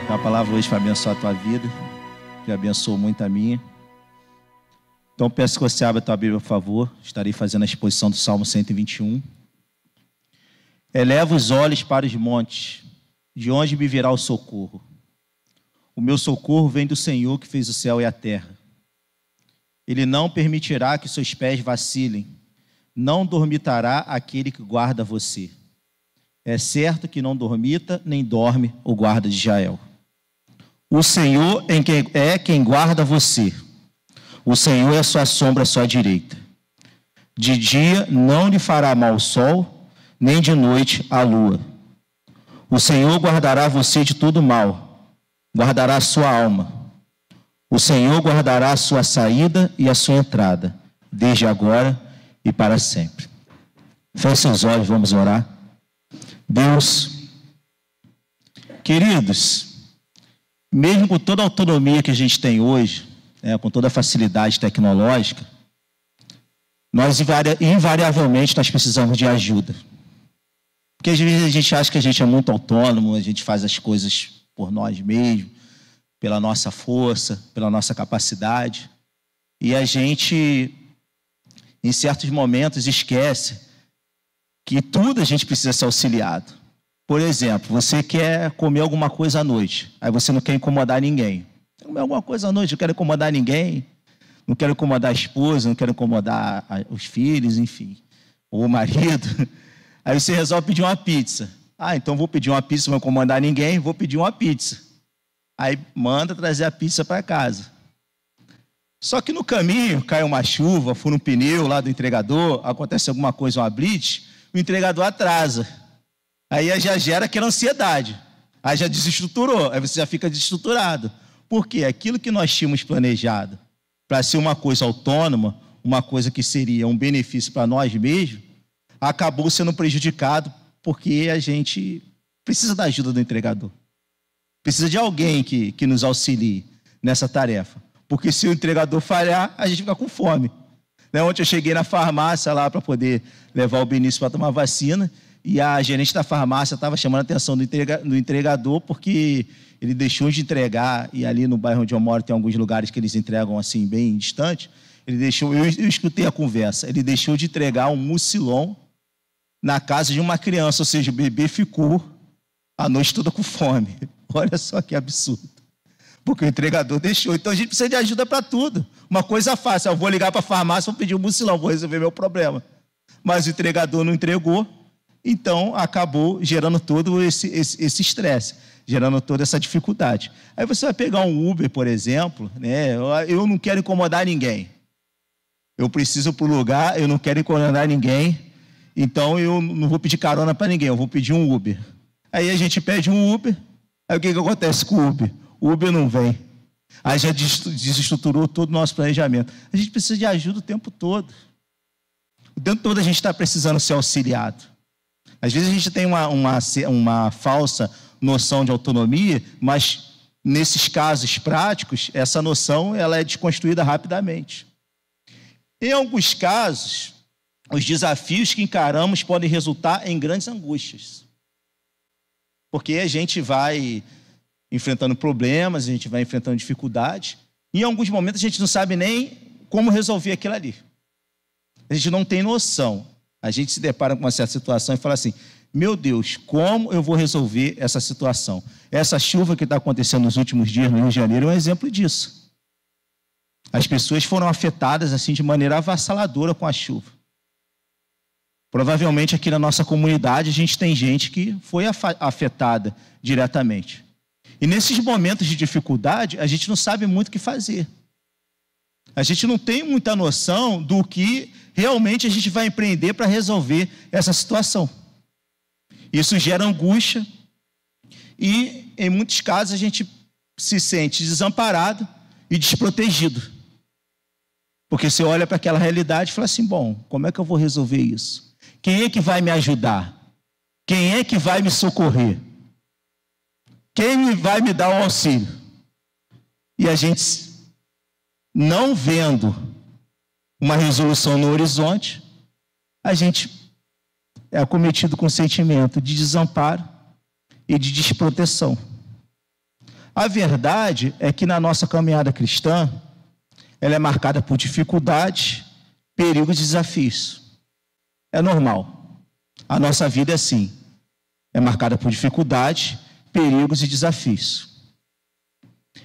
A palavra hoje vai abençoar a tua vida, que abençoou muito a minha. Então peço que você abra a tua Bíblia, por favor. Estarei fazendo a exposição do Salmo 121. Eleva os olhos para os montes, de onde me virá o socorro? O meu socorro vem do Senhor que fez o céu e a terra. Ele não permitirá que seus pés vacilem, não dormitará aquele que guarda você. É certo que não dormita, nem dorme o guarda de Israel. O Senhor é quem guarda você. O Senhor é a sua sombra à sua direita. De dia não lhe fará mal o sol, nem de noite a lua. O Senhor guardará você de todo mal, guardará a sua alma. O Senhor guardará a sua saída e a sua entrada, desde agora e para sempre. Feche seus olhos, vamos orar. Deus, queridos, mesmo com toda a autonomia que a gente tem hoje, com toda a facilidade tecnológica, nós invariavelmente precisamos de ajuda. Porque às vezes a gente acha que a gente é muito autônomo, a gente faz as coisas por nós mesmos, pela nossa força, pela nossa capacidade. E a gente, em certos momentos, esquece que tudo a gente precisa ser auxiliado. Por exemplo, você quer comer alguma coisa à noite, aí você não quer incomodar ninguém. Quer comer alguma coisa à noite, não quero incomodar ninguém, não quero incomodar a esposa, não quero incomodar os filhos, enfim, ou o marido. Aí você resolve pedir uma pizza. Então vou pedir uma pizza, não vou incomodar ninguém, vou pedir uma pizza. Aí manda trazer a pizza para casa. Só que no caminho cai uma chuva, fura um pneu lá do entregador, acontece alguma coisa, uma blitz, o entregador atrasa. Aí já gera aquela ansiedade. Aí já desestruturou, aí você já fica desestruturado. Por quê? Aquilo que nós tínhamos planejado para ser uma coisa autônoma, uma coisa que seria um benefício para nós mesmos, acabou sendo prejudicado porque a gente precisa da ajuda do entregador. Precisa de alguém que nos auxilie nessa tarefa. Porque se o entregador falhar, a gente fica com fome. Ontem eu cheguei na farmácia lá para poder levar o Benício para tomar vacina e a gerente da farmácia estava chamando a atenção do entregador porque ele deixou de entregar, e ali no bairro onde eu moro tem alguns lugares que eles entregam assim bem distante, eu escutei a conversa, ele deixou de entregar um mucilon na casa de uma criança, ou seja, o bebê ficou a noite toda com fome. Olha só que absurdo. Porque o entregador deixou. Então a gente precisa de ajuda para tudo. Uma coisa fácil, eu vou ligar para a farmácia, vou pedir um mucilão, vou resolver meu problema. Mas o entregador não entregou, então acabou gerando todo esse estresse, gerando toda essa dificuldade. Aí você vai pegar um Uber, por exemplo, eu não quero incomodar ninguém. Eu preciso ir para o lugar, eu não quero incomodar ninguém, então eu não vou pedir carona para ninguém, eu vou pedir um Uber. Aí a gente pede um Uber, aí o que acontece com o Uber? O Uber não vem. Aí já desestruturou todo o nosso planejamento. A gente precisa de ajuda o tempo todo. O tempo todo a gente está precisando ser auxiliado. Às vezes a gente tem uma falsa noção de autonomia, mas nesses casos práticos, essa noção ela é desconstruída rapidamente. Em alguns casos, os desafios que encaramos podem resultar em grandes angústias. Porque a gente vai enfrentando problemas, a gente vai enfrentando dificuldades, e em alguns momentos a gente não sabe nem como resolver aquilo ali. A gente não tem noção. A gente se depara com uma certa situação e fala assim, meu Deus, como eu vou resolver essa situação? Essa chuva que está acontecendo nos últimos dias no Rio de Janeiro é um exemplo disso. As pessoas foram afetadas assim de maneira avassaladora com a chuva. Provavelmente aqui na nossa comunidade a gente tem gente que foi afetada diretamente. E nesses momentos de dificuldade, a gente não sabe muito o que fazer. A gente não tem muita noção do que realmente a gente vai empreender para resolver essa situação. Isso gera angústia e, em muitos casos, a gente se sente desamparado e desprotegido. Porque você olha para aquela realidade e fala assim, bom, como é que eu vou resolver isso? Quem é que vai me ajudar? Quem é que vai me socorrer? Quem vai me dar um auxílio? E a gente, não vendo uma resolução no horizonte, a gente é acometido com o sentimento de desamparo e de desproteção. A verdade é que na nossa caminhada cristã, ela é marcada por dificuldades, perigos e desafios. É normal. A nossa vida é assim. É marcada por dificuldades, perigos e desafios.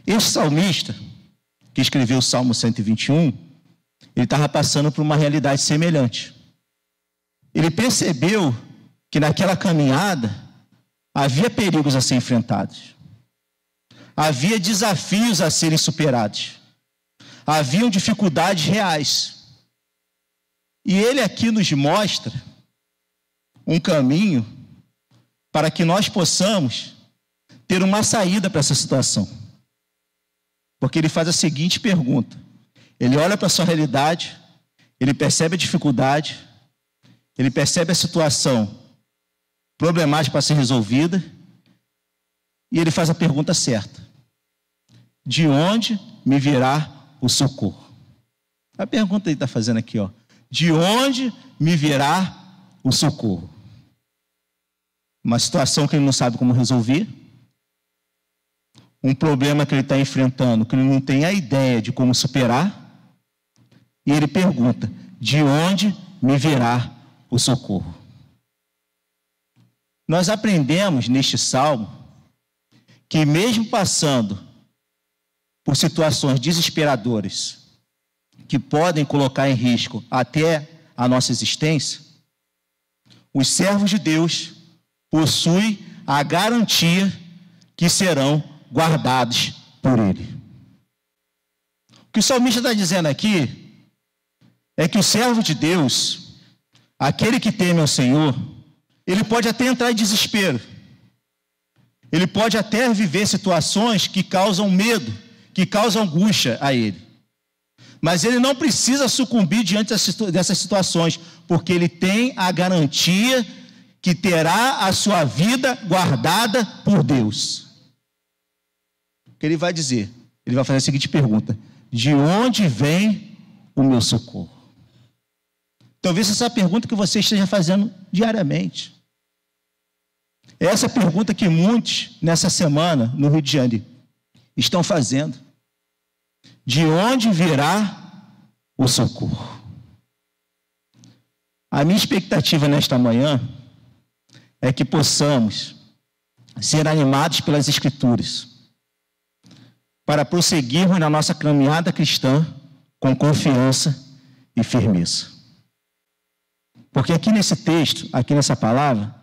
Este salmista, que escreveu o Salmo 121, ele estava passando por uma realidade semelhante. Ele percebeu que naquela caminhada havia perigos a serem enfrentados. Havia desafios a serem superados. Haviam dificuldades reais. E ele aqui nos mostra um caminho para que nós possamos ter uma saída para essa situação. Porque ele faz a seguinte pergunta. Ele olha para a sua realidade, ele percebe a dificuldade, ele percebe a situação problemática para ser resolvida, e ele faz a pergunta certa. De onde me virá o socorro? A pergunta que ele está fazendo aqui, ó. De onde me virá o socorro? Uma situação que ele não sabe como resolver, um problema que ele está enfrentando, que ele não tem a ideia de como superar, e ele pergunta, de onde me virá o socorro? Nós aprendemos neste salmo que mesmo passando por situações desesperadoras que podem colocar em risco até a nossa existência, os servos de Deus possuem a garantia que serão guardados por Ele. O que o salmista está dizendo aqui é que o servo de Deus, aquele que teme ao Senhor, ele pode até entrar em desespero. Ele pode até viver situações que causam medo, que causam angústia a ele. Mas ele não precisa sucumbir diante dessas situações, porque ele tem a garantia que terá a sua vida guardada por Deus. O que ele vai dizer? Ele vai fazer a seguinte pergunta: de onde vem o meu socorro? Talvez essa é a pergunta que você esteja fazendo diariamente. Essa é a pergunta que muitos nessa semana no Rio de Janeiro estão fazendo. De onde virá o socorro? A minha expectativa nesta manhã é que possamos ser animados pelas Escrituras para prosseguirmos na nossa caminhada cristã com confiança e firmeza. Porque aqui nesse texto, aqui nessa palavra,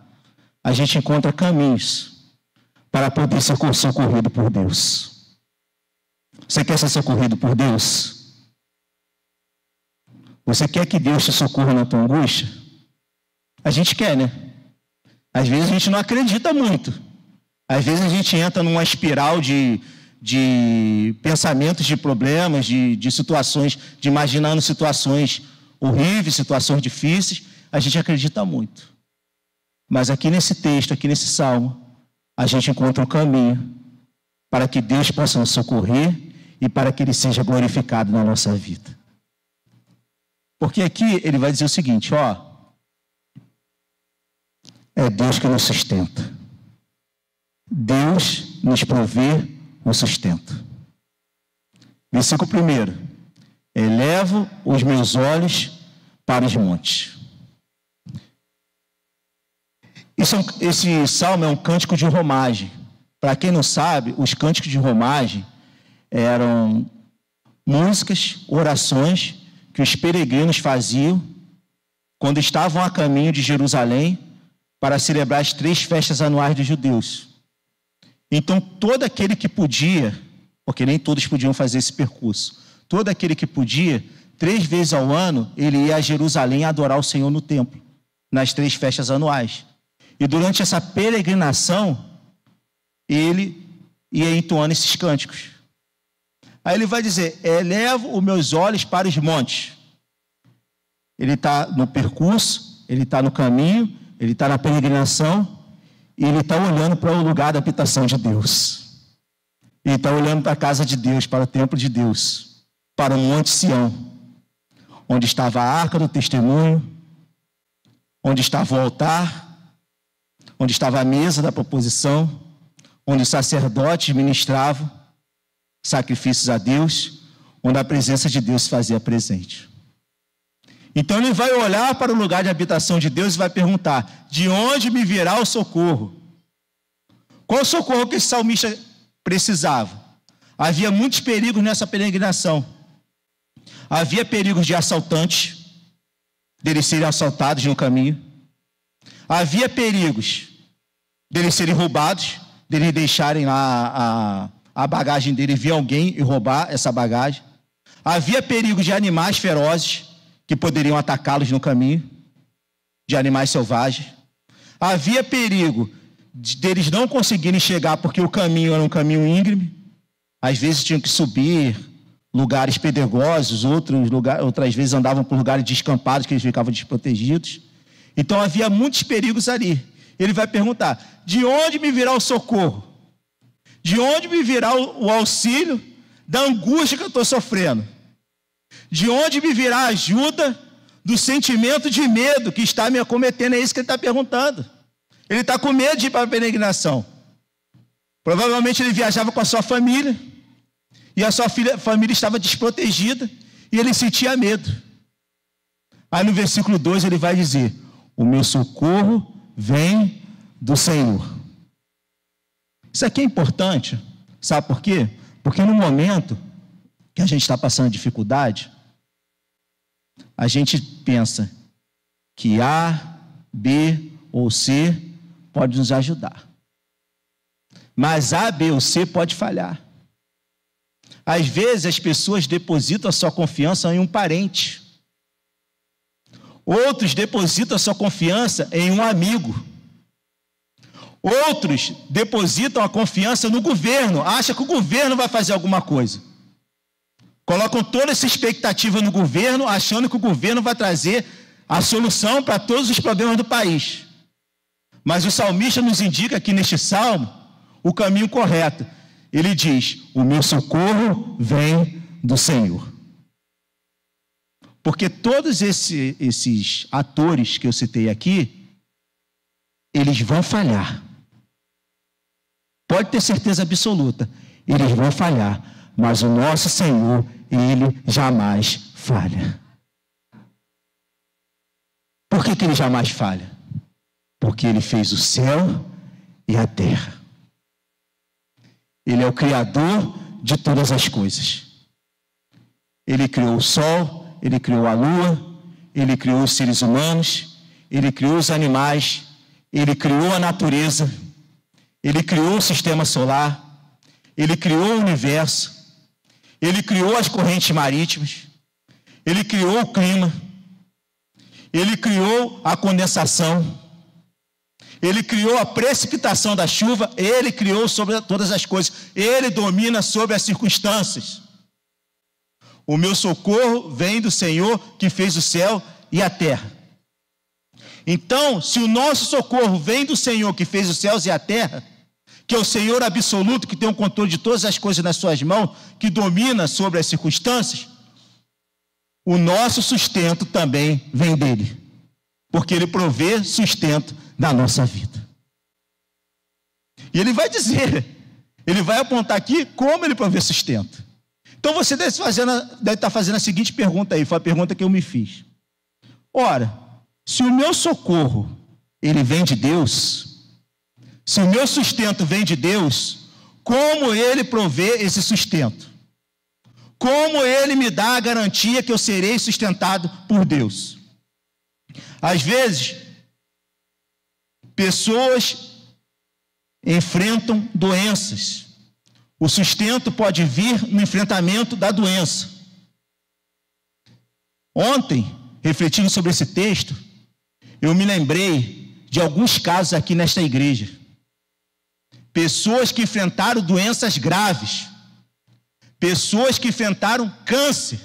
a gente encontra caminhos para poder ser socorrido por Deus. Você quer ser socorrido por Deus? Você quer que Deus te socorra na tua angústia? A gente quer, né? Às vezes a gente não acredita muito. Às vezes a gente entra numa espiral de pensamentos, de problemas, de situações, de imaginando situações horríveis, situações difíceis. A gente acredita muito. Mas aqui nesse texto, aqui nesse salmo, a gente encontra um caminho para que Deus possa nos socorrer e para que Ele seja glorificado na nossa vida. Porque aqui ele vai dizer o seguinte, ó, é Deus que nos sustenta. Deus nos provê o sustento. Versículo 1. Elevo os meus olhos para os montes. Esse salmo é um cântico de romagem. Para quem não sabe, os cânticos de romagem eram músicas, orações que os peregrinos faziam quando estavam a caminho de Jerusalém para celebrar as 3 festas anuais dos judeus. Então, todo aquele que podia, porque nem todos podiam fazer esse percurso, todo aquele que podia, 3 vezes ao ano, ele ia a Jerusalém adorar o Senhor no templo, nas 3 festas anuais. E durante essa peregrinação, ele ia entoando esses cânticos. Aí ele vai dizer, elevo os meus olhos para os montes. Ele está no percurso, ele está no caminho, ele está na peregrinação, e ele está olhando para o lugar da habitação de Deus. Ele está olhando para a casa de Deus, para o templo de Deus, para o Monte Sião, onde estava a arca do testemunho, onde estava o altar, onde estava a mesa da proposição, onde os sacerdotes ministravam sacrifícios a Deus, onde a presença de Deus se fazia presente. Então ele vai olhar para o lugar de habitação de Deus e vai perguntar: de onde me virá o socorro? Qual o socorro que esse salmista precisava? Havia muitos perigos nessa peregrinação. Havia perigos de assaltantes, deles serem assaltados no caminho. Havia perigos deles serem roubados, deles deixarem lá a bagagem dele, vir alguém e roubar essa bagagem. Havia perigos de animais ferozes que poderiam atacá-los no caminho, de animais selvagens. Havia perigo deles não conseguirem chegar porque o caminho era um caminho íngreme. Às vezes tinham que subir lugares pedregosos, outras vezes andavam por lugares descampados que eles ficavam desprotegidos. Então havia muitos perigos ali. Ele vai perguntar: de onde me virá o socorro? De onde me virá o auxílio da angústia que eu estou sofrendo? De onde me virá a ajuda do sentimento de medo que está me acometendo? É isso que ele está perguntando. Ele está com medo de ir para a peregrinação. Provavelmente ele viajava com a sua família, e a sua família estava desprotegida, e ele sentia medo. Aí no versículo 2 ele vai dizer: o meu socorro vem do Senhor. Isso aqui é importante, sabe por quê? Porque no momento que a gente está passando dificuldade, a gente pensa que A, B ou C pode nos ajudar. Mas A, B ou C pode falhar. Às vezes as pessoas depositam a sua confiança em um parente. Outros depositam a sua confiança em um amigo. Outros depositam a confiança no governo, acham que o governo vai fazer alguma coisa. Colocam toda essa expectativa no governo, achando que o governo vai trazer a solução para todos os problemas do país. Mas o salmista nos indica aqui neste salmo o caminho correto. Ele diz: o meu socorro vem do Senhor. Porque todos esses atores que eu citei aqui, eles vão falhar. Pode ter certeza absoluta, eles vão falhar. Mas o nosso Senhor, Ele jamais falha. Por que Ele jamais falha? Porque Ele fez o céu e a terra. Ele é o Criador de todas as coisas. Ele criou o sol, Ele criou a lua, Ele criou os seres humanos, Ele criou os animais, Ele criou a natureza, Ele criou o sistema solar, Ele criou o universo, Ele criou as correntes marítimas, Ele criou o clima, Ele criou a condensação, Ele criou a precipitação da chuva, Ele criou sobre todas as coisas, Ele domina sobre as circunstâncias. O meu socorro vem do Senhor que fez o céu e a terra. Então, se o nosso socorro vem do Senhor que fez os céus e a terra, que é o Senhor absoluto, que tem o controle de todas as coisas nas suas mãos, que domina sobre as circunstâncias, o nosso sustento também vem dele, porque ele provê sustento na nossa vida. E ele vai dizer, ele vai apontar aqui como ele provê sustento. Então você deve estar fazendo a seguinte pergunta aí, foi a pergunta que eu me fiz. Ora, se o meu socorro, ele vem de Deus, se o meu sustento vem de Deus, como Ele provê esse sustento? Como Ele me dá a garantia que eu serei sustentado por Deus? Às vezes, pessoas enfrentam doenças. O sustento pode vir no enfrentamento da doença. Ontem, refletindo sobre esse texto, eu me lembrei de alguns casos aqui nesta igreja. Pessoas que enfrentaram doenças graves. Pessoas que enfrentaram câncer.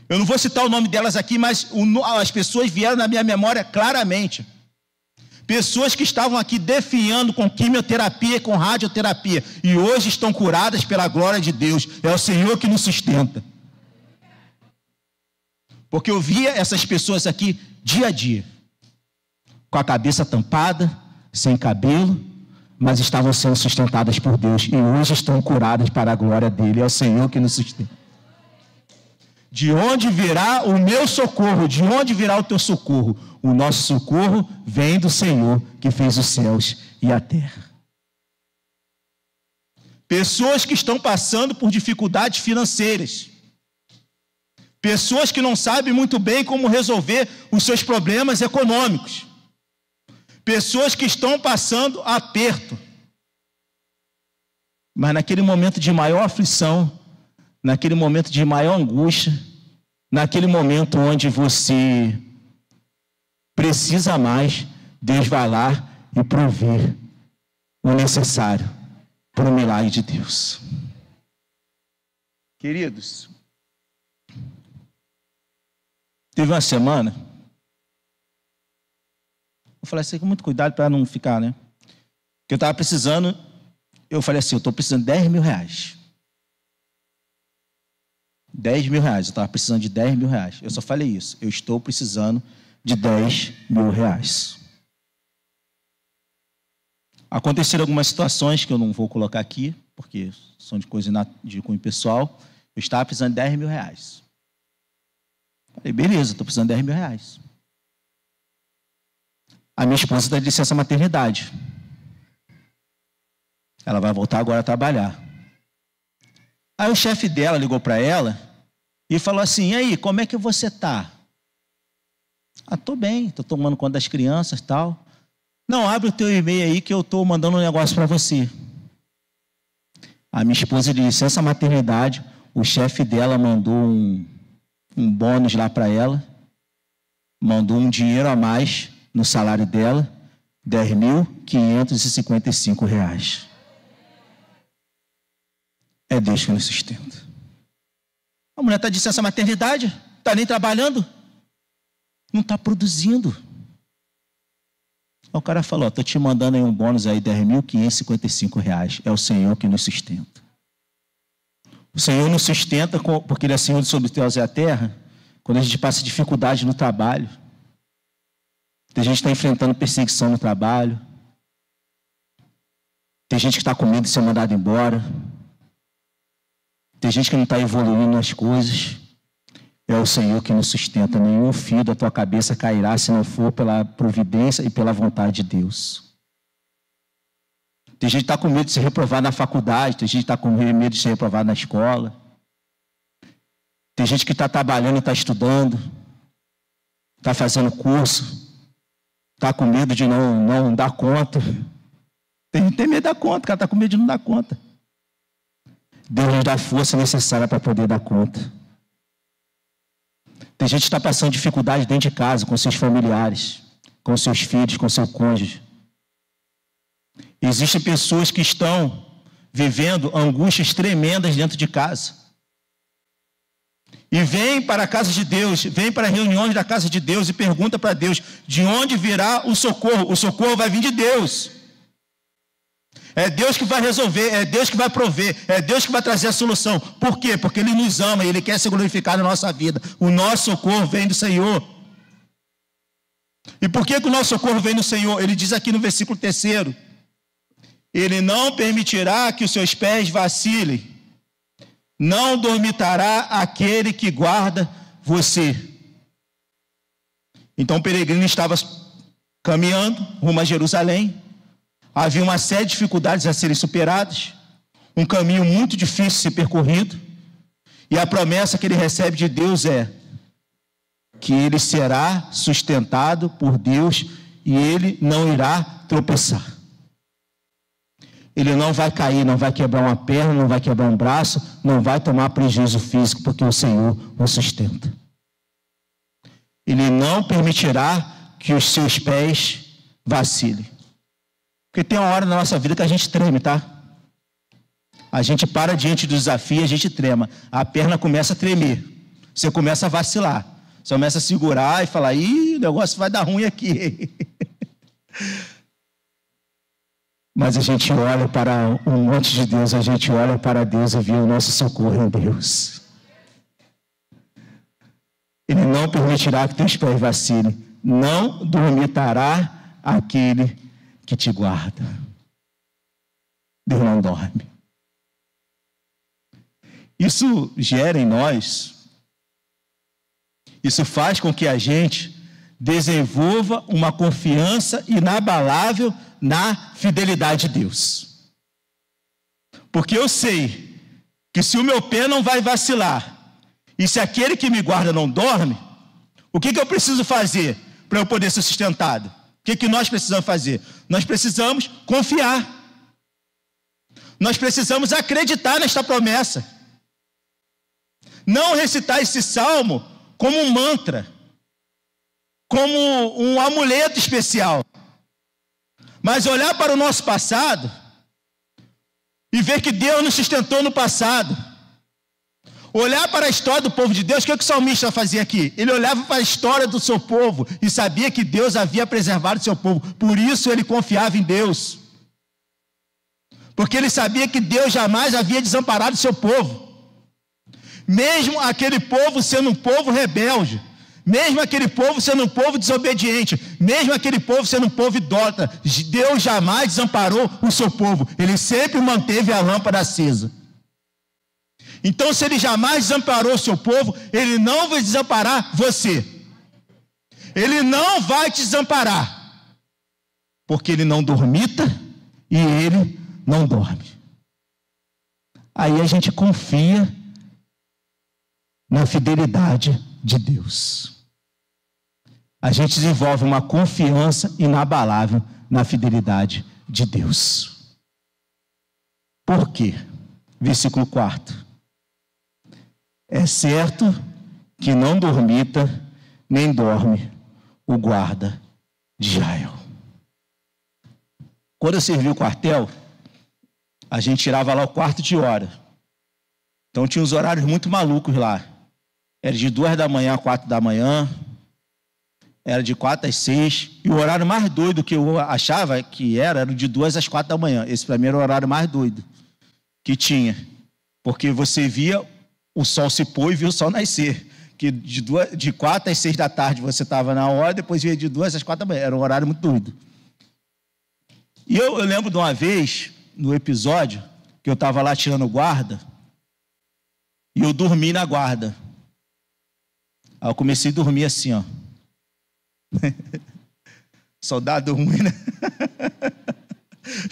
Eu não vou citar o nome delas aqui, mas as pessoas vieram na minha memória claramente. Pessoas que estavam aqui definhando com quimioterapia e com radioterapia, e hoje estão curadas pela glória de Deus. É o Senhor que nos sustenta. Porque eu via essas pessoas aqui dia a dia, com a cabeça tampada, sem cabelo, mas estavam sendo sustentadas por Deus e hoje estão curadas para a glória dele. É o Senhor que nos sustenta. De onde virá o meu socorro? De onde virá o teu socorro? O nosso socorro vem do Senhor que fez os céus e a terra. Pessoas que estão passando por dificuldades financeiras. Pessoas que não sabem muito bem como resolver os seus problemas econômicos. Pessoas que estão passando aperto. Mas naquele momento de maior aflição, naquele momento de maior angústia, naquele momento onde você precisa mais, Deus vai lá e prover o necessário para o milagre de Deus. Queridos, teve uma semana, eu falei assim, com muito cuidado para não ficar, né? Porque eu estava precisando, eu falei assim, eu estou precisando de 10 mil reais. 10 mil reais, eu estava precisando de 10 mil reais. Eu só falei isso, eu estou precisando de 10 mil reais. Aconteceram algumas situações que eu não vou colocar aqui, porque são de coisa de cunho pessoal. Eu estava precisando de 10 mil reais. Falei, beleza, estou precisando de 10 mil reais. A minha esposa está de licença maternidade. Ela vai voltar agora a trabalhar. Aí o chefe dela ligou para ela e falou assim, e aí, como é que você está? Ah, estou bem, estou tomando conta das crianças e tal. Não, abre o teu e-mail aí que eu estou mandando um negócio para você. A minha esposa de licença maternidade, o chefe dela mandou um bônus lá para ela, mandou um dinheiro a mais no salário dela, R$10.555. É Deus que nos sustenta. A mulher está de licença maternidade, está nem trabalhando, não está produzindo. O cara falou, estou te mandando aí um bônus aí, R$10.555. É o Senhor que nos sustenta. O Senhor nos sustenta porque Ele é Senhor sobre os céus e a terra, quando a gente passa dificuldade no trabalho. Tem gente que está enfrentando perseguição no trabalho. Tem gente que está com medo de ser mandado embora. Tem gente que não está evoluindo nas coisas. É o Senhor que nos sustenta. Nenhum fio da tua cabeça cairá se não for pela providência e pela vontade de Deus. Tem gente que está com medo de ser reprovado na faculdade. Tem gente que está com medo de ser reprovado na escola. Tem gente que está trabalhando e está estudando. Está fazendo curso. Está com medo de não dar conta. Tem gente que tem medo de dar conta. O cara está com medo de não dar conta. Deus nos dá a força necessária para poder dar conta. Tem gente que está passando dificuldade dentro de casa, com seus familiares, com seus filhos, com seu cônjuge. Existem pessoas que estão vivendo angústias tremendas dentro de casa. E vêm para a casa de Deus, vêm para reuniões da casa de Deus e pergunta para Deus, de onde virá o socorro? O socorro vai vir de Deus. É Deus que vai resolver, é Deus que vai prover, é Deus que vai trazer a solução. Por quê? Porque Ele nos ama e Ele quer ser glorificado na nossa vida. O nosso socorro vem do Senhor. E por que o nosso socorro vem do Senhor? Ele diz aqui no versículo 3: Ele não permitirá que os seus pés vacilem, não dormitará aquele que guarda você. Então o peregrino estava caminhando rumo a Jerusalém. Havia uma série de dificuldades a serem superadas, um caminho muito difícil de ser percorrido, e a promessa que ele recebe de Deus é que ele será sustentado por Deus e ele não irá tropeçar. Ele não vai cair, não vai quebrar uma perna, não vai quebrar um braço, não vai tomar prejuízo físico, porque o Senhor o sustenta. Ele não permitirá que os seus pés vacilem. Porque tem uma hora na nossa vida que a gente treme, tá? A gente para diante do desafio, a gente trema. A perna começa a tremer. Você começa a vacilar. Você começa a segurar e falar, ih, o negócio vai dar ruim aqui. Mas a gente olha para um monte de Deus, a gente olha para Deus e vê o nosso socorro em Deus. Ele não permitirá que teus pés vacilem. Não dormitará aquele que te guarda. Deus não dorme. Isso gera em nós, isso faz com que a gente desenvolva uma confiança inabalável na fidelidade de Deus. Porque eu sei que se o meu pé não vai vacilar, e se aquele que me guarda não dorme, o que eu preciso fazer para eu poder ser sustentado? O que nós precisamos fazer? Nós precisamos confiar. Nós precisamos acreditar nesta promessa. Não recitar esse salmo como um mantra, como um amuleto especial, mas olhar para o nosso passado e ver que Deus nos sustentou no passado. Olhar para a história do povo de Deus. O que o salmista fazia aqui? Ele olhava para a história do seu povo e sabia que Deus havia preservado o seu povo. Por isso ele confiava em Deus. Porque ele sabia que Deus jamais havia desamparado o seu povo. Mesmo aquele povo sendo um povo rebelde, mesmo aquele povo sendo um povo desobediente, mesmo aquele povo sendo um povo idólatra, Deus jamais desamparou o seu povo. Ele sempre manteve a lâmpada acesa. Então, se ele jamais desamparou o seu povo, ele não vai desamparar você. Ele não vai te desamparar, porque ele não dormita e ele não dorme. Aí a gente confia na fidelidade de Deus. A gente desenvolve uma confiança inabalável na fidelidade de Deus. Por quê? Versículo 4. É certo que não dormita, nem dorme o guarda de Israel. Quando eu servi o quartel, a gente tirava lá o quarto de hora. Então tinha uns horários muito malucos lá. Era de 2 da manhã a 4 da manhã, era de 4 às 6, e o horário mais doido que eu achava que era de 2 às 4 da manhã. Esse para mim era o horário mais doido que tinha, porque você via o sol se pôr e via o sol nascer, que de 4 às 6 da tarde você estava na hora, depois via de 2 às 4 da manhã, era um horário muito doido. E eu lembro de uma vez, no episódio, que eu estava lá tirando guarda, e eu dormi na guarda. Aí eu comecei a dormir assim, ó. Soldado ruim, né?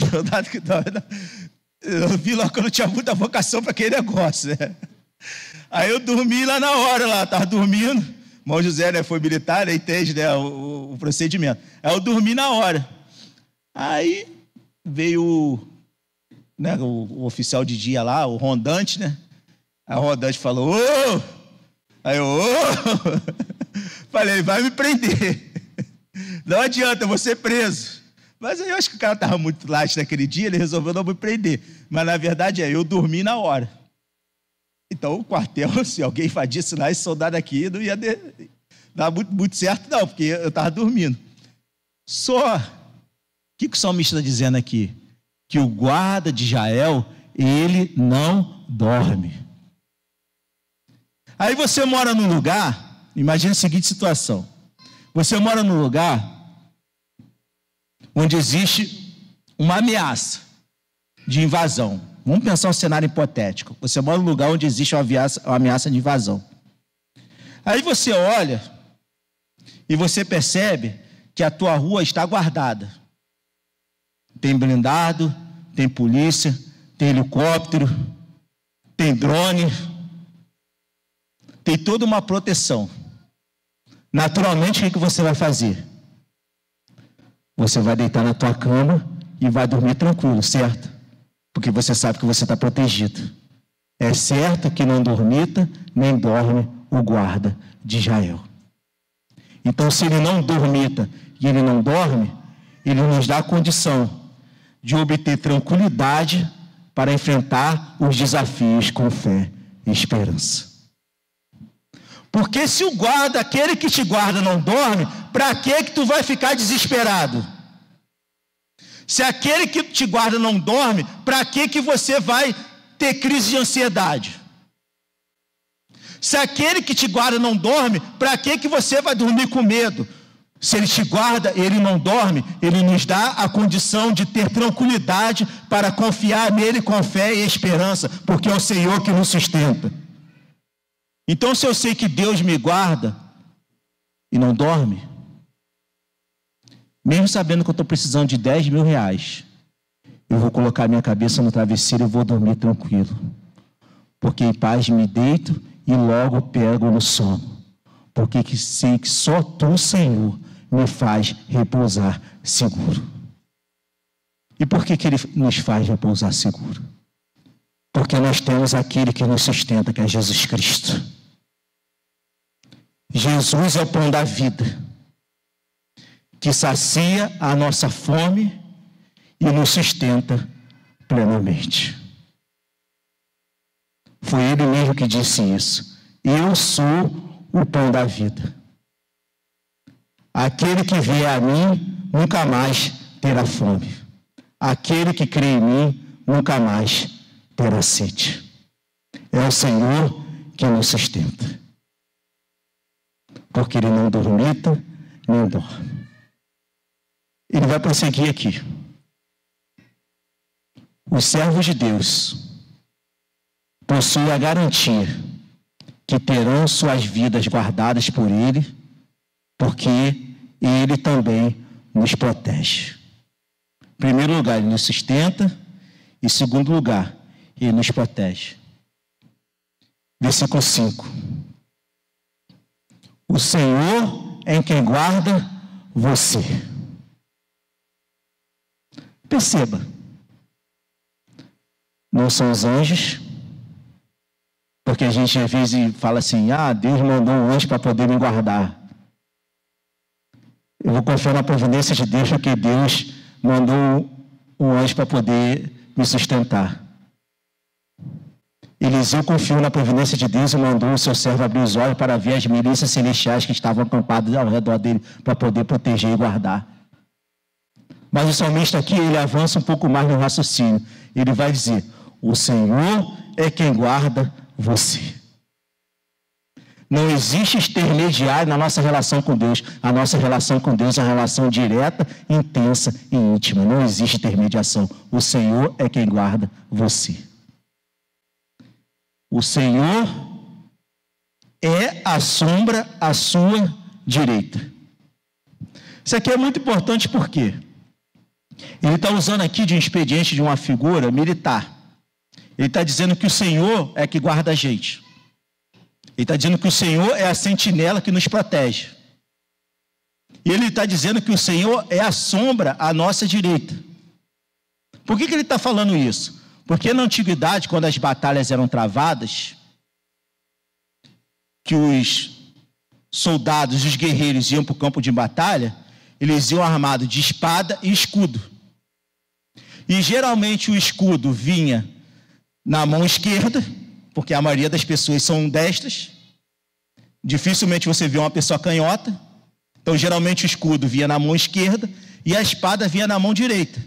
Soldado que dorme. Eu vi logo que eu não tinha muita vocação para aquele negócio, né? Aí eu dormi lá na hora, lá, estava dormindo. O irmão José, né, foi militar, né, entende, né, o procedimento. Aí eu dormi na hora. Aí veio né, o oficial de dia lá, o rondante, né? Aí o rondante falou, ô! Aí eu, falei, vai me prender. Não adianta, eu vou ser preso. Mas aí eu acho que o cara estava muito laxo naquele dia, ele resolveu não me prender. Mas na verdade eu dormi na hora. Então o quartel, se alguém invadisse lá, esse soldado aqui não ia dar muito certo não, porque eu estava dormindo. Só, o que o salmista está dizendo aqui? Que o guarda de Israel, ele não dorme. Aí você mora num lugar, imagine a seguinte situação. Você mora num lugar onde existe uma ameaça de invasão. Vamos pensar um cenário hipotético. Você mora num lugar onde existe uma ameaça de invasão. Aí você olha e você percebe que a tua rua está guardada. Tem blindado, tem polícia, tem helicóptero, tem drone, tem toda uma proteção. Naturalmente, o que você vai fazer? Você vai deitar na tua cama e vai dormir tranquilo, certo? Porque você sabe que você está protegido. É certo que não dormita, nem dorme o guarda de Israel. Então, se ele não dormita e ele não dorme, ele nos dá a condição de obter tranquilidade para enfrentar os desafios com fé e esperança. Porque se o guarda, aquele que te guarda, não dorme, para que tu vai ficar desesperado? Se aquele que te guarda não dorme, para que você vai ter crise de ansiedade? Se aquele que te guarda não dorme, para que você vai dormir com medo? Se Ele te guarda, Ele não dorme, Ele nos dá a condição de ter tranquilidade para confiar nele com fé e esperança, porque é o Senhor que nos sustenta. Então, se eu sei que Deus me guarda e não dorme, mesmo sabendo que eu estou precisando de 10 mil reais, eu vou colocar minha cabeça no travesseiro e vou dormir tranquilo, porque em paz me deito e logo pego no sono, porque sei que só Tu, Senhor, me faz repousar seguro. E por que Ele nos faz repousar seguro? Porque nós temos aquele que nos sustenta, que é Jesus Cristo. Jesus é o pão da vida, que sacia a nossa fome e nos sustenta plenamente. Foi Ele mesmo que disse isso. Eu sou o pão da vida. Aquele que vier a mim nunca mais terá fome. Aquele que crê em mim nunca mais terá sede. É o Senhor que nos sustenta. Porque Ele não dormita, nem dorme. Ele vai prosseguir aqui. Os servos de Deus possuem a garantia que terão suas vidas guardadas por Ele, porque Ele também nos protege. Em primeiro lugar, Ele nos sustenta. Em segundo lugar, Ele nos protege. Versículo 5. O Senhor é quem guarda você. Perceba, não são os anjos, porque a gente às vezes fala assim, Deus mandou um anjo para poder me guardar. Eu vou confiar na providência de Deus, porque Deus mandou um anjo para poder me sustentar. Eliseu confiou na providência de Deus e mandou o seu servo abrir os olhos para ver as milícias celestiais que estavam acampadas ao redor dele, para poder proteger e guardar. Mas o salmista aqui, ele avança um pouco mais no raciocínio. Ele vai dizer, o Senhor é quem guarda você. Não existe intermediário na nossa relação com Deus. A nossa relação com Deus é uma relação direta, intensa e íntima. Não existe intermediação. O Senhor é quem guarda você. O Senhor é a sombra à sua direita. Isso aqui é muito importante porque ele está usando aqui de um expediente de uma figura militar. Ele está dizendo que o Senhor é que guarda a gente. Ele está dizendo que o Senhor é a sentinela que nos protege. E ele está dizendo que o Senhor é a sombra à nossa direita. Por que ele está falando isso? Porque na antiguidade, quando as batalhas eram travadas, que os soldados, os guerreiros iam para o campo de batalha, eles iam armados de espada e escudo. E geralmente o escudo vinha na mão esquerda, porque a maioria das pessoas são destras. Dificilmente você vê uma pessoa canhota. Então geralmente o escudo vinha na mão esquerda e a espada vinha na mão direita.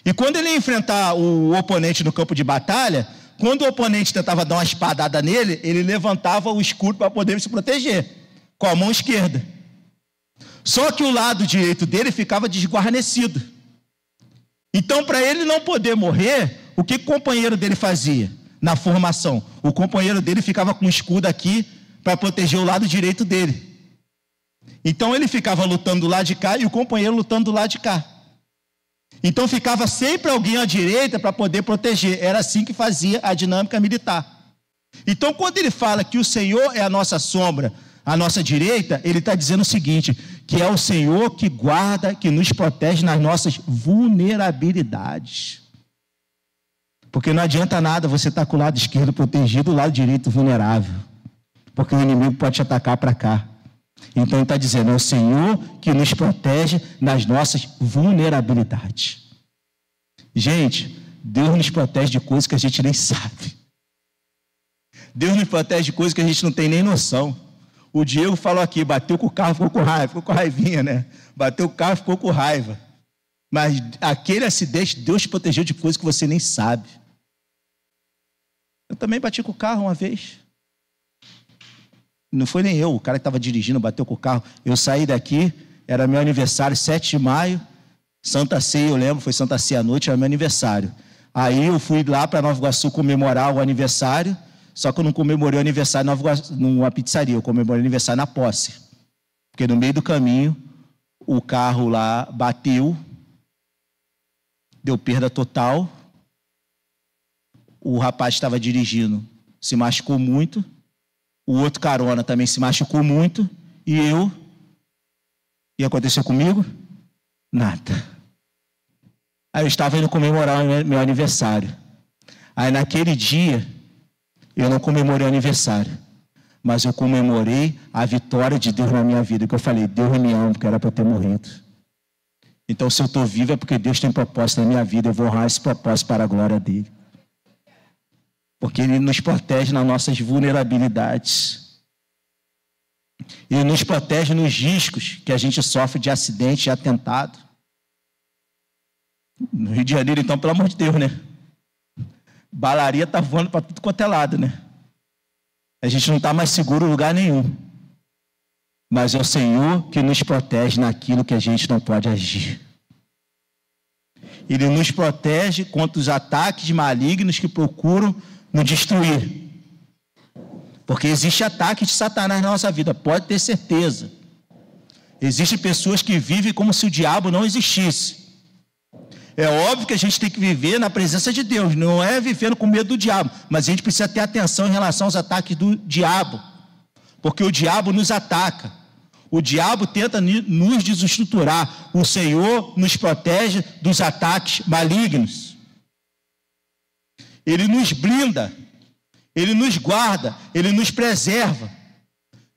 E quando ele ia enfrentar o oponente no campo de batalha, quando o oponente tentava dar uma espadada nele, ele levantava o escudo para poder se proteger, com a mão esquerda. Só que o lado direito dele ficava desguarnecido. Então, para ele não poder morrer, o que o companheiro dele fazia na formação? O companheiro dele ficava com o escudo aqui para proteger o lado direito dele. Então, ele ficava lutando do lado de cá e o companheiro lutando do lado de cá. Então ficava sempre alguém à direita para poder proteger. Era assim que fazia a dinâmica militar. Então quando ele fala que o Senhor é a nossa sombra, a nossa direita, ele está dizendo o seguinte, que é o Senhor que guarda, que nos protege nas nossas vulnerabilidades. Porque não adianta nada você estar com o lado esquerdo protegido, o lado direito vulnerável. Porque o inimigo pode te atacar para cá. Então ele está dizendo, é o Senhor que nos protege nas nossas vulnerabilidades. Gente, Deus nos protege de coisas que a gente nem sabe. Deus nos protege de coisas que a gente não tem nem noção. O Diego falou aqui, bateu com o carro, ficou com raiva, ficou com raivinha, né? Bateu o carro, ficou com raiva. Mas aquele acidente, Deus te protegeu de coisas que você nem sabe. Eu também bati com o carro uma vez. Não foi nem eu, o cara que estava dirigindo bateu com o carro. Eu saí daqui, era meu aniversário, 7 de maio, Santa Ceia, eu lembro, foi Santa Ceia à noite, era meu aniversário. Aí eu fui lá para Nova Iguaçu comemorar o aniversário, só que eu não comemorei o aniversário numa pizzaria, eu comemorei o aniversário na posse. Porque no meio do caminho, o carro lá bateu, deu perda total, o rapaz que estava dirigindo se machucou muito, o outro carona também se machucou muito, e eu, o que aconteceu comigo? Nada. Aí eu estava indo comemorar o meu aniversário. Aí naquele dia, eu não comemorei o aniversário, mas eu comemorei a vitória de Deus na minha vida, que eu falei, Deus me ama, porque era para eu ter morrido. Então, se eu estou vivo é porque Deus tem propósito na minha vida, eu vou honrar esse propósito para a glória dele. Porque Ele nos protege nas nossas vulnerabilidades. Ele nos protege nos riscos que a gente sofre de acidente e atentado. No Rio de Janeiro, então, pelo amor de Deus, né? Balaria está voando para tudo quanto é lado, né? A gente não está mais seguro em lugar nenhum. Mas é o Senhor que nos protege naquilo que a gente não pode agir. Ele nos protege contra os ataques malignos que procuram nos destruir. Porque existe ataque de Satanás na nossa vida, pode ter certeza. Existem pessoas que vivem como se o diabo não existisse. É óbvio que a gente tem que viver na presença de Deus, não é vivendo com medo do diabo, mas a gente precisa ter atenção em relação aos ataques do diabo, porque o diabo nos ataca, o diabo tenta nos desestruturar, o Senhor nos protege dos ataques malignos, Ele nos blinda, Ele nos guarda, Ele nos preserva,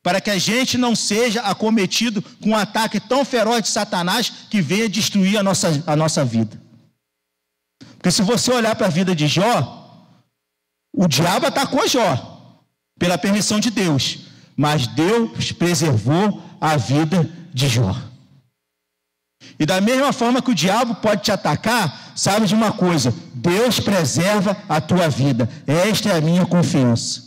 para que a gente não seja acometido com um ataque tão feroz de Satanás que venha destruir a nossa vida. Porque se você olhar para a vida de Jó, o diabo atacou Jó, pela permissão de Deus, mas Deus preservou a vida de Jó. E da mesma forma que o diabo pode te atacar, sabe de uma coisa, Deus preserva a tua vida, esta é a minha confiança.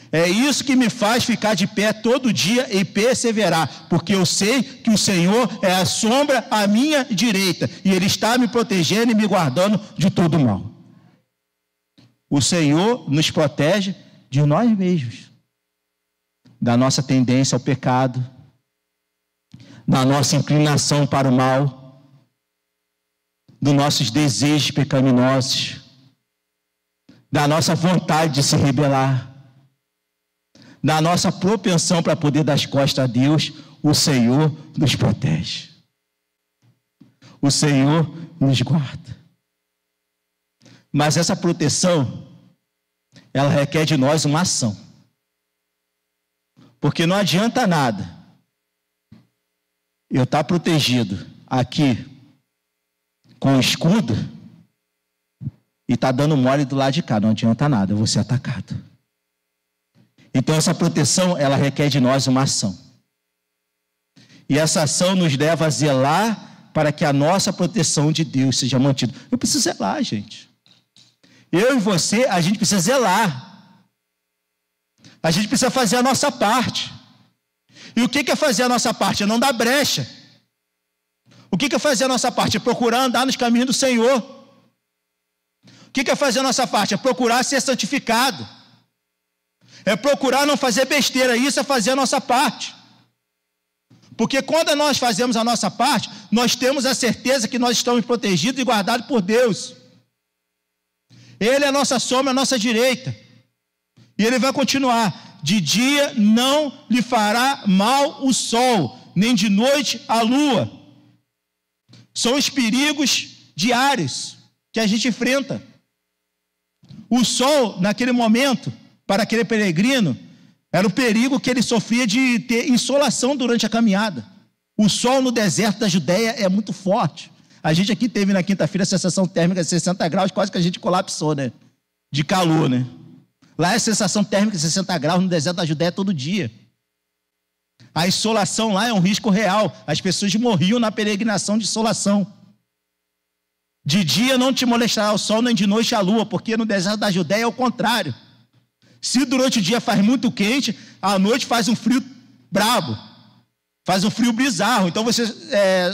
É isso que me faz ficar de pé todo dia e perseverar, porque eu sei que o Senhor é a sombra à minha direita, e Ele está me protegendo e me guardando de todo mal. O Senhor nos protege de nós mesmos, da nossa tendência ao pecado, da nossa inclinação para o mal, dos nossos desejos pecaminosos, da nossa vontade de se rebelar, da nossa propensão para poder dar as costas a Deus. O Senhor nos protege. O Senhor nos guarda. Mas essa proteção, ela requer de nós uma ação. Porque não adianta nada eu estar protegido aqui com o escudo e estar dando mole do lado de cá. Não adianta nada, eu vou ser atacado. Então essa proteção, ela requer de nós uma ação. E essa ação nos leva a zelar para que a nossa proteção de Deus seja mantida. Eu preciso zelar, gente. Eu e você, a gente precisa zelar. A gente precisa fazer a nossa parte. E o que é fazer a nossa parte? É não dar brecha. O que é fazer a nossa parte? É procurar andar nos caminhos do Senhor. O que é fazer a nossa parte? É procurar ser santificado. É procurar não fazer besteira, isso é fazer a nossa parte. Porque quando nós fazemos a nossa parte, nós temos a certeza que nós estamos protegidos e guardados por Deus. Ele é a nossa sombra, a nossa direita. E Ele vai continuar. De dia não lhe fará mal o sol, nem de noite a lua. São os perigos diários que a gente enfrenta. O sol, naquele momento, para aquele peregrino, era o perigo que ele sofria de ter insolação durante a caminhada. O sol no deserto da Judéia é muito forte. A gente aqui teve na quinta-feira a sensação térmica de 60 graus, quase que a gente colapsou, né? De calor, né? Lá é a sensação térmica de 60 graus no deserto da Judéia todo dia. A insolação lá é um risco real. As pessoas morriam na peregrinação de insolação. De dia não te molestará o sol, nem de noite a lua, porque no deserto da Judéia é o contrário. Se durante o dia faz muito quente, à noite faz um frio brabo. faz um frio bizarro, então você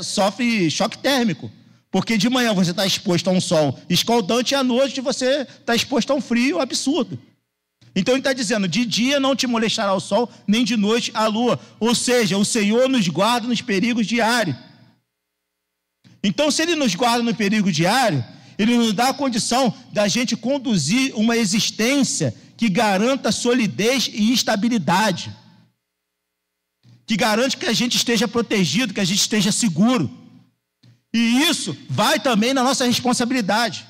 sofre choque térmico, porque de manhã você está exposto a um sol escaldante e à noite você está exposto a um frio absurdo. Então ele está dizendo, de dia não te molestará o sol, nem de noite a lua, ou seja, o Senhor nos guarda nos perigos diários. Então se Ele nos guarda no perigo diário, Ele nos dá a condição da gente conduzir uma existência que garanta solidez e estabilidade, que garante que a gente esteja protegido, que a gente esteja seguro. E isso vai também na nossa responsabilidade.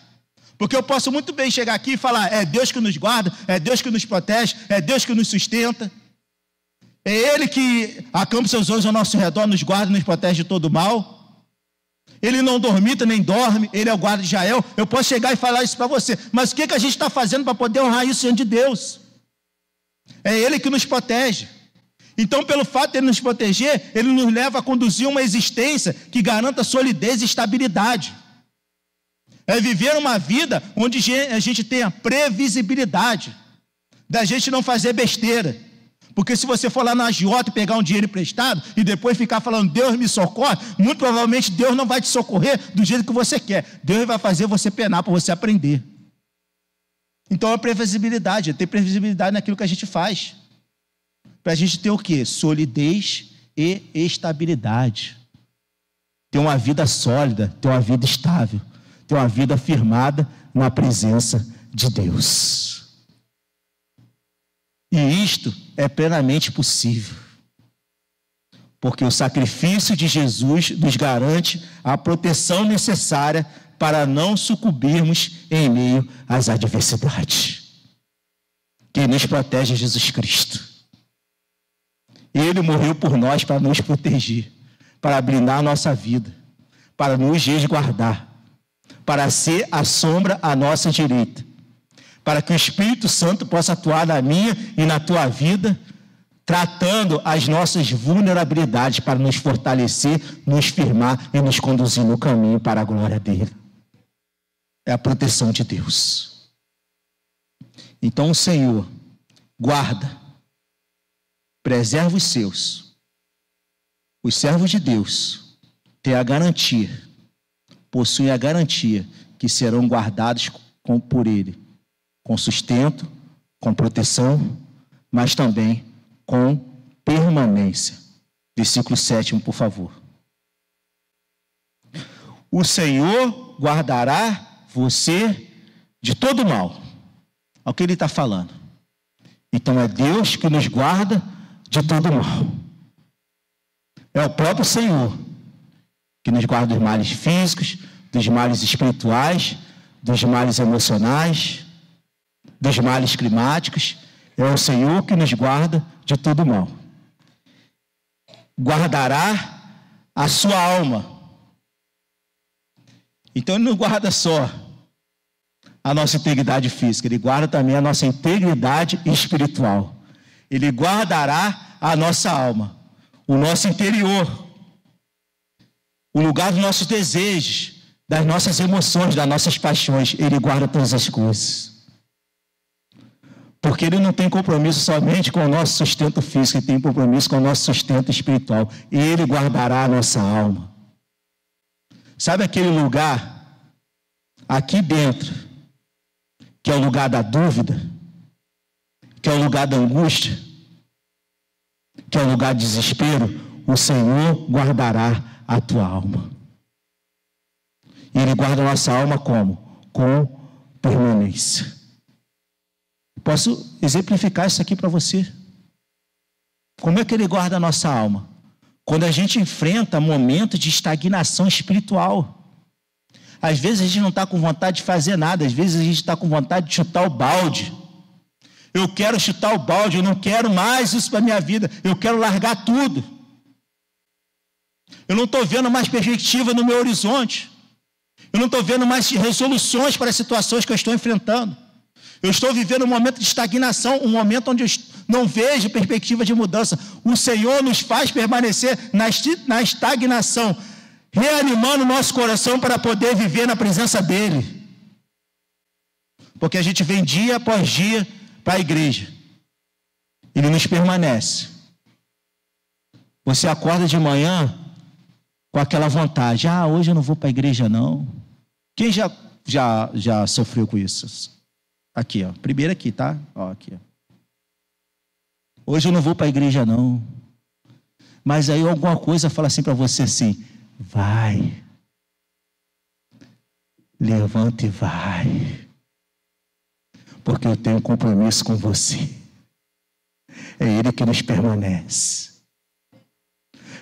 Porque eu posso muito bem chegar aqui e falar, é Deus que nos guarda, é Deus que nos protege, é Deus que nos sustenta. É Ele que acampa seus olhos ao nosso redor, nos guarda e nos protege de todo mal. Ele não dormita nem dorme, Ele é o guarda de Israel. Eu posso chegar e falar isso para você, mas o que a gente está fazendo para poder honrar isso diante de Deus? É Ele que nos protege. Então, pelo fato de Ele nos proteger, Ele nos leva a conduzir uma existência que garanta solidez e estabilidade. É viver uma vida onde a gente tenha previsibilidade, da gente não fazer besteira. Porque se você for lá na agiota e pegar um dinheiro emprestado e depois ficar falando, Deus me socorre, muito provavelmente Deus não vai te socorrer do jeito que você quer. Deus vai fazer você penar para você aprender. Então a previsibilidade, é ter previsibilidade naquilo que a gente faz. Para a gente ter o quê? Solidez e estabilidade. Ter uma vida sólida, ter uma vida estável, ter uma vida firmada na presença de Deus. E isto é plenamente possível, porque o sacrifício de Jesus nos garante a proteção necessária para não sucumbirmos em meio às adversidades. Quem nos protege é Jesus Cristo. Ele morreu por nós para nos proteger, para blindar a nossa vida, para nos resguardar, para ser a sombra à nossa direita, para que o Espírito Santo possa atuar na minha e na tua vida, tratando as nossas vulnerabilidades para nos fortalecer, nos firmar e nos conduzir no caminho para a glória dele. É a proteção de Deus. Então o Senhor guarda, preserva os seus. Os servos de Deus têm a garantia, possuem a garantia que serão guardados por Ele, com sustento, com proteção, mas também com permanência. Versículo 7, por favor. O Senhor guardará você de todo mal. Olha o que ele está falando. Então é Deus que nos guarda de todo mal. É o próprio Senhor que nos guarda dos males físicos, dos males espirituais, dos males emocionais, dos males climáticos. É o Senhor que nos guarda de todo mal. Guardará a sua alma. Então Ele não guarda só a nossa integridade física, Ele guarda também a nossa integridade espiritual. Ele guardará a nossa alma, o nosso interior, o lugar dos nossos desejos, das nossas emoções, das nossas paixões. Ele guarda todas as coisas. Porque Ele não tem compromisso somente com o nosso sustento físico, Ele tem compromisso com o nosso sustento espiritual. Ele guardará a nossa alma. Sabe aquele lugar aqui dentro, que é o lugar da dúvida, que é o lugar da angústia, que é o lugar do desespero? O Senhor guardará a tua alma. E Ele guarda a nossa alma como? Com permanência. Posso exemplificar isso aqui para você. Como é que Ele guarda a nossa alma? Quando a gente enfrenta momentos de estagnação espiritual. Às vezes a gente não está com vontade de fazer nada, às vezes a gente está com vontade de chutar o balde. Eu quero chutar o balde, eu não quero mais isso para a minha vida, eu quero largar tudo. Eu não estou vendo mais perspectiva no meu horizonte. Eu não estou vendo mais resoluções para as situações que eu estou enfrentando. Eu estou vivendo um momento de estagnação, um momento onde eu não vejo perspectiva de mudança. O Senhor nos faz permanecer na estagnação, reanimando o nosso coração para poder viver na presença dEle. Porque a gente vem dia após dia para a igreja. Ele nos permanece. Você acorda de manhã com aquela vontade, hoje eu não vou para a igreja não. Quem já sofreu com isso? Aqui, ó, primeiro aqui, tá? Ó, aqui, ó. Hoje eu não vou para a igreja não. Mas aí alguma coisa fala assim para você assim, vai. Levanta e vai. Porque eu tenho um compromisso com você. É Ele que nos permanece.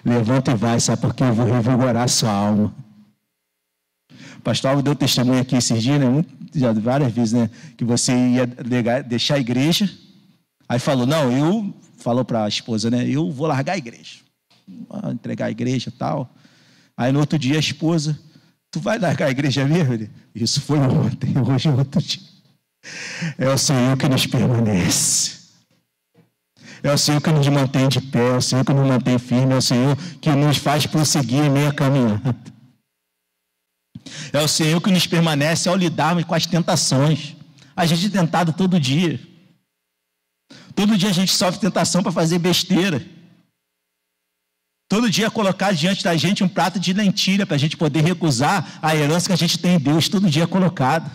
Levanta e vai, sabe por quê? Eu vou revigorar a sua alma. O pastor Alvo deu testemunho aqui esses dias, né? Já várias vezes, né? Que você ia deixar a igreja. Aí falou, falou para a esposa, né? Eu vou largar a igreja. Vou entregar a igreja e tal. Aí no outro dia a esposa, tu vai largar a igreja mesmo? Isso foi ontem, hoje é outro dia. É o Senhor que nos permanece. É o Senhor que nos mantém de pé, é o Senhor que nos mantém firme, é o Senhor que nos faz prosseguir em meia caminhada. É o Senhor que nos permanece ao lidarmos com as tentações. A gente é tentado todo dia. Todo dia a gente sofre tentação para fazer besteira. Todo dia colocar diante da gente um prato de lentilha para a gente poder recusar a herança que a gente tem em Deus, todo dia colocado.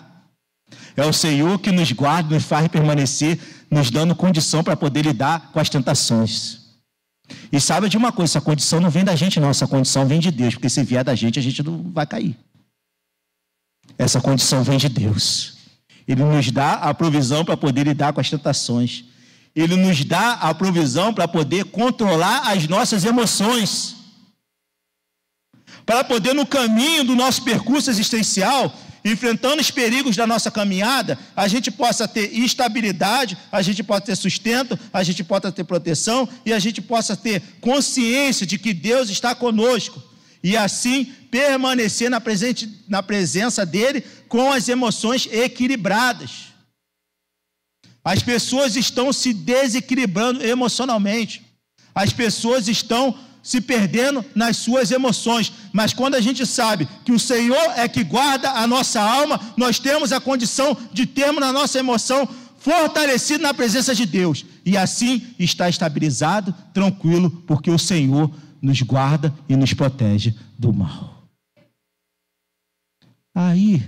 É o Senhor que nos guarda, nos faz permanecer, nos dando condição para poder lidar com as tentações. E sabe de uma coisa, essa condição não vem da gente não, essa condição vem de Deus, porque se vier da gente, a gente não vai cair. Essa condição vem de Deus. Ele nos dá a provisão para poder lidar com as tentações. Ele nos dá a provisão para poder controlar as nossas emoções. Para poder, no caminho do nosso percurso existencial, enfrentando os perigos da nossa caminhada, a gente possa ter estabilidade, a gente possa ter sustento, a gente possa ter proteção e a gente possa ter consciência de que Deus está conosco. E assim permanecer na presença dele com as emoções equilibradas. As pessoas estão se desequilibrando emocionalmente. As pessoas estão se perdendo nas suas emoções. Mas quando a gente sabe que o Senhor é que guarda a nossa alma, nós temos a condição de termos na nossa emoção fortalecido na presença de Deus. E assim está estabilizado, tranquilo, porque o Senhor nos guarda e nos protege do mal. Aí,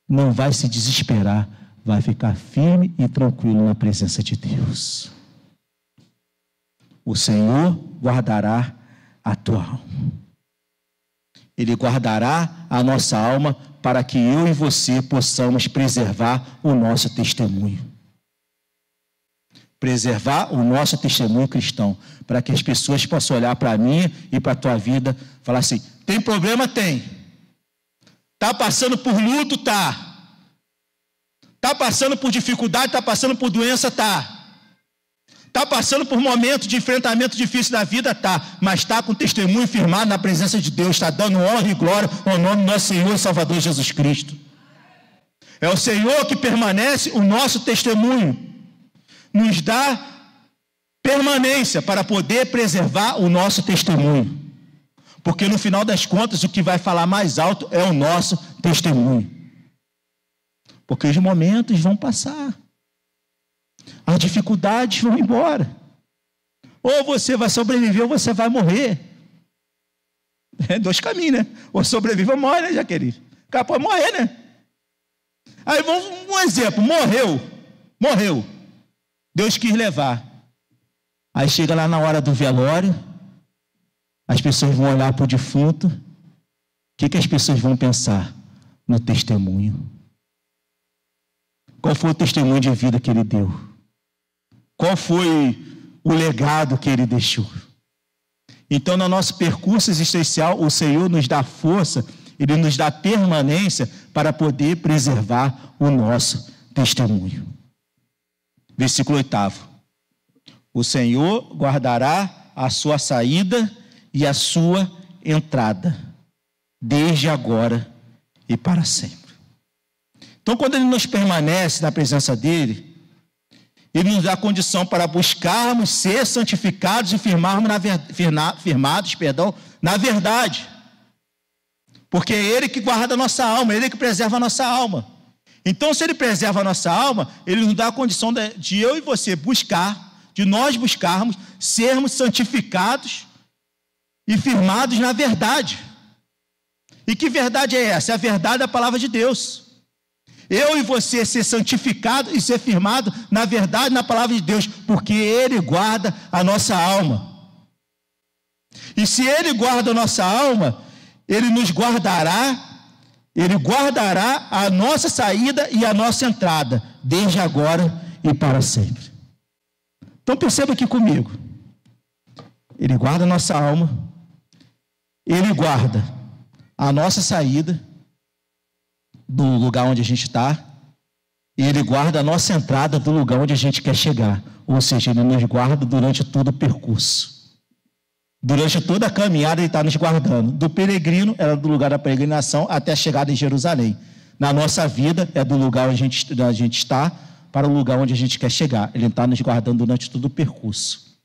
não vai se desesperar, vai ficar firme e tranquilo na presença de Deus. O Senhor guardará a tua alma. Ele guardará a nossa alma para que eu e você possamos preservar o nosso testemunho. Preservar o nosso testemunho cristão, para que as pessoas possam olhar para mim e para a tua vida e falar assim, tem problema? Tem. Está passando por luto? Está. Está passando por dificuldade? Está passando por doença? Está. Está passando por momentos de enfrentamento difícil da vida? Está. Mas está com testemunho firmado na presença de Deus, está dando honra e glória ao nome do nosso Senhor e Salvador Jesus Cristo. É o Senhor que permanece o nosso testemunho. Nos dá permanência para poder preservar o nosso testemunho. Porque no final das contas, o que vai falar mais alto é o nosso testemunho. Porque os momentos vão passar. As dificuldades vão embora. Ou você vai sobreviver ou você vai morrer. É dois caminhos, né? Ou sobrevive ou morre, né, Jaqueline? O cara pode morrer, né? Aí vamos um exemplo, morreu. Deus quis levar. Aí chega lá na hora do velório, as pessoas vão olhar para o defunto. O que as pessoas vão pensar? No testemunho. Qual foi o testemunho de vida que ele deu? Qual foi o legado que ele deixou? Então, no nosso percurso existencial, o Senhor nos dá força, Ele nos dá permanência para poder preservar o nosso testemunho. Versículo 8. O Senhor guardará a sua saída e a sua entrada, desde agora e para sempre. Então, quando Ele nos permanece na presença dEle, Ele nos dá condição para buscarmos ser santificados e firmados na verdade. Porque é Ele que guarda a nossa alma, é Ele que preserva a nossa alma. Então, se Ele preserva a nossa alma, Ele nos dá a condição de eu e você buscar de nós buscarmos sermos santificados e firmados na verdade. E que verdade é essa? É a verdade da palavra de Deus. Eu e você ser santificado e ser firmado na verdade, na palavra de Deus, porque Ele guarda a nossa alma. E se Ele guarda a nossa alma, Ele nos guardará, Ele guardará a nossa saída e a nossa entrada, desde agora e para sempre. Então perceba aqui comigo. Ele guarda a nossa alma, Ele guarda a nossa saída do lugar onde a gente está, e Ele guarda a nossa entrada do lugar onde a gente quer chegar. Ou seja, Ele nos guarda durante todo o percurso. Durante toda a caminhada Ele está nos guardando. Do peregrino, era do lugar da peregrinação até a chegada em Jerusalém. Na nossa vida, é do lugar onde a gente está para o lugar onde a gente quer chegar. Ele está nos guardando durante todo o percurso.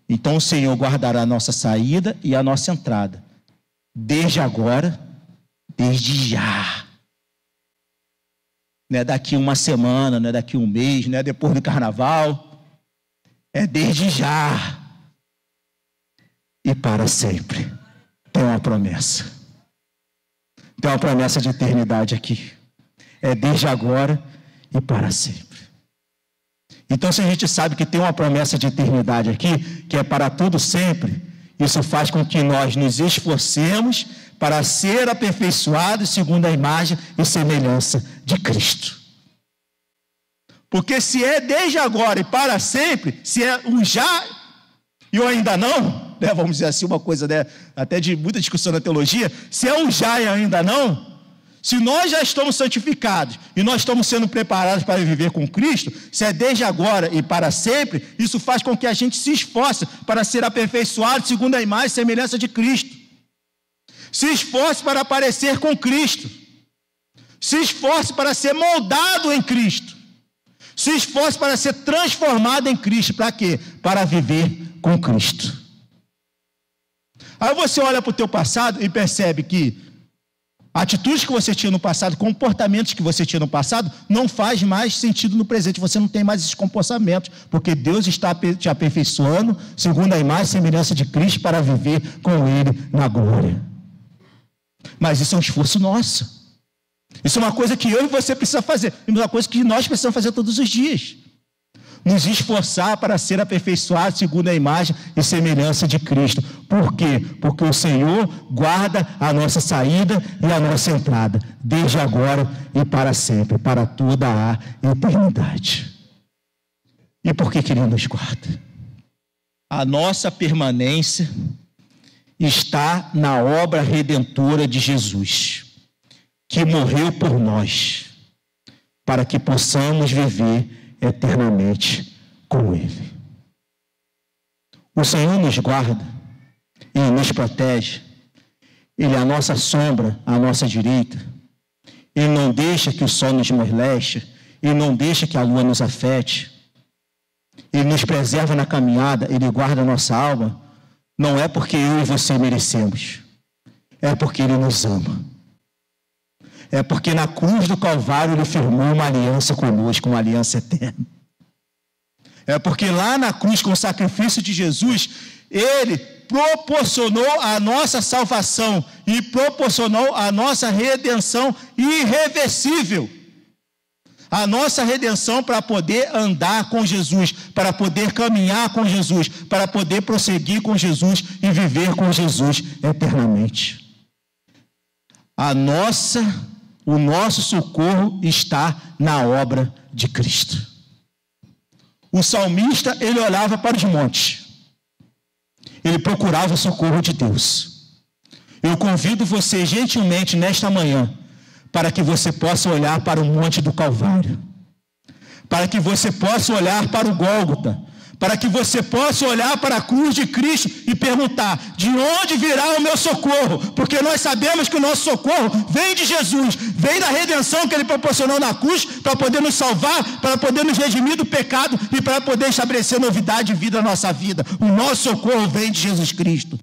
Então o Senhor guardará a nossa saída e a nossa entrada. Desde agora, desde já. Não é daqui uma semana, não é daqui um mês, não é depois do carnaval. É desde já. E para sempre. Tem uma promessa. Tem uma promessa de eternidade aqui. É desde agora e para sempre. Então, se a gente sabe que tem uma promessa de eternidade aqui, que é para todo sempre, isso faz com que nós nos esforcemos para ser aperfeiçoados segundo a imagem e semelhança de Cristo. Porque se é desde agora e para sempre, se é um já e o ainda não, né, vamos dizer assim, uma coisa, né, até de muita discussão na teologia, se é um já e ainda não, se nós já estamos santificados e nós estamos sendo preparados para viver com Cristo, se é desde agora e para sempre, isso faz com que a gente se esforce para ser aperfeiçoado segundo a imagem e semelhança de Cristo. Se esforce para parecer com Cristo. Se esforce para ser moldado em Cristo. Se esforce para ser transformado em Cristo. Para quê? Para viver com Cristo. Aí você olha para o teu passado e percebe que atitudes que você tinha no passado, comportamentos que você tinha no passado, não faz mais sentido no presente. Você não tem mais esses comportamentos, porque Deus está te aperfeiçoando segundo a imagem e semelhança de Cristo para viver com Ele na glória. Mas isso é um esforço nosso. Isso é uma coisa que eu e você precisa fazer. É uma coisa que nós precisamos fazer todos os dias. Nos esforçar para ser aperfeiçoados segundo a imagem e semelhança de Cristo. Por quê? Porque o Senhor guarda a nossa saída e a nossa entrada, desde agora e para sempre, para toda a eternidade. E por que Ele nos guarda? A nossa permanência está na obra redentora de Jesus, que morreu por nós, para que possamos viver eternamente com Ele. O Senhor nos guarda e nos protege. Ele é a nossa sombra, a nossa direita. Ele não deixa que o sol nos moleste. Ele não deixa que a lua nos afete. Ele nos preserva na caminhada. Ele guarda a nossa alma. Não é porque eu e você merecemos. É porque Ele nos ama. É porque na cruz do Calvário Ele firmou uma aliança conosco, uma aliança eterna. É porque lá na cruz, com o sacrifício de Jesus, Ele proporcionou a nossa salvação e proporcionou a nossa redenção irreversível. A nossa redenção para poder andar com Jesus, para poder caminhar com Jesus, para poder prosseguir com Jesus e viver com Jesus eternamente. O nosso socorro está na obra de Cristo. O salmista, ele olhava para os montes. Ele procurava o socorro de Deus. Eu convido você gentilmente nesta manhã para que você possa olhar para o monte do Calvário. Para que você possa olhar para o Gólgota. Para que você possa olhar para a cruz de Cristo e perguntar: de onde virá o meu socorro? Porque nós sabemos que o nosso socorro vem de Jesus, vem da redenção que Ele proporcionou na cruz para poder nos salvar, para poder nos redimir do pecado e para poder estabelecer novidade de vida na nossa vida. O nosso socorro vem de Jesus Cristo.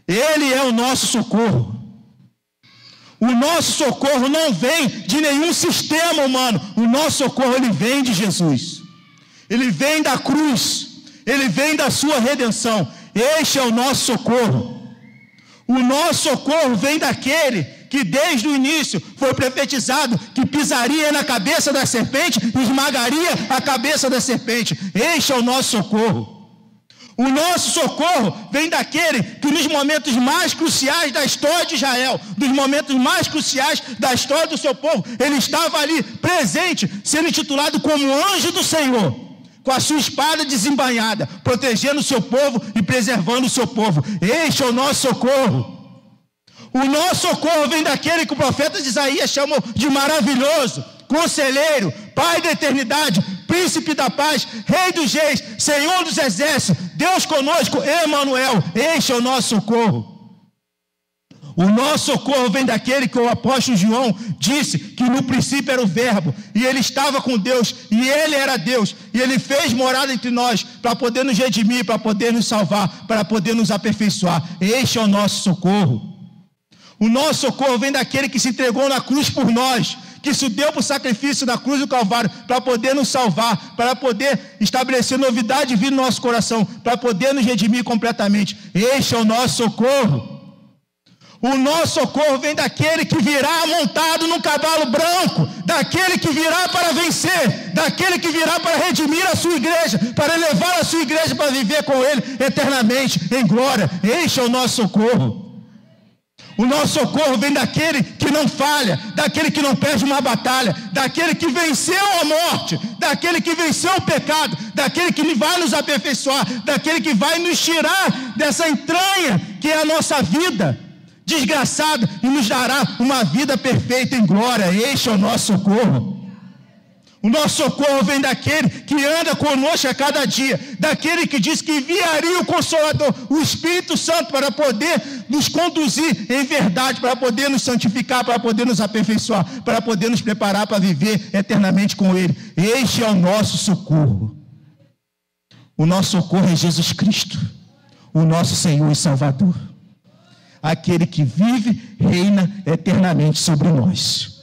Ele é o nosso socorro. O nosso socorro não vem de nenhum sistema humano. O nosso socorro, ele vem de Jesus. ele vem da cruz, ele vem da sua redenção. Este é o nosso socorro. O nosso socorro vem daquele que desde o início foi profetizado que pisaria na cabeça da serpente e esmagaria a cabeça da serpente. Este é o nosso socorro. O nosso socorro vem daquele que nos momentos mais cruciais da história de Israel, dos momentos mais cruciais da história do seu povo, ele estava ali presente, sendo intitulado como anjo do Senhor, com a sua espada desembainhada, protegendo o seu povo e preservando o seu povo. Este é o nosso socorro. O nosso socorro vem daquele que o profeta de Isaías chamou de maravilhoso, conselheiro, Pai da eternidade, príncipe da paz, Rei dos reis, Senhor dos exércitos, Deus conosco, Emanuel. Este é o nosso socorro. O nosso socorro vem daquele que o apóstolo João disse que no princípio era o verbo, e ele estava com Deus, e ele era Deus, e ele fez morada entre nós, para poder nos redimir, para poder nos salvar, para poder nos aperfeiçoar. Este é o nosso socorro. O nosso socorro vem daquele que se entregou na cruz por nós, que se deu por sacrifício na cruz do Calvário, para poder nos salvar, para poder estabelecer novidade de vida no nosso coração, para poder nos redimir completamente. Este é o nosso socorro. O nosso socorro vem daquele que virá montado num cavalo branco, daquele que virá para vencer, daquele que virá para redimir a sua igreja, para levar a sua igreja para viver com ele eternamente, em glória. Este é o nosso socorro. O nosso socorro vem daquele que não falha, daquele que não perde uma batalha, daquele que venceu a morte, daquele que venceu o pecado, daquele que vai nos aperfeiçoar, daquele que vai nos tirar dessa entranha que é a nossa vida desgraçada e nos dará uma vida perfeita em glória. Este é o nosso socorro. O nosso socorro vem daquele que anda conosco a cada dia, daquele que diz que enviaria o Consolador, o Espírito Santo, para poder nos conduzir em verdade, para poder nos santificar, para poder nos aperfeiçoar, para poder nos preparar para viver eternamente com Ele. Este é o nosso socorro. O nosso socorro é Jesus Cristo, o nosso Senhor e Salvador, aquele que vive, reina eternamente sobre nós.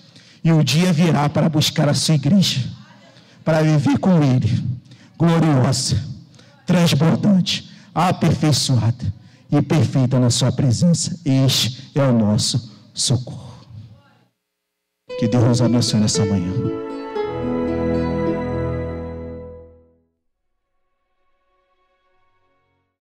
E o dia virá para buscar a sua igreja, para viver com Ele, gloriosa, transbordante, aperfeiçoada e perfeita na sua presença. Este é o nosso socorro. Que Deus nos abençoe nessa manhã.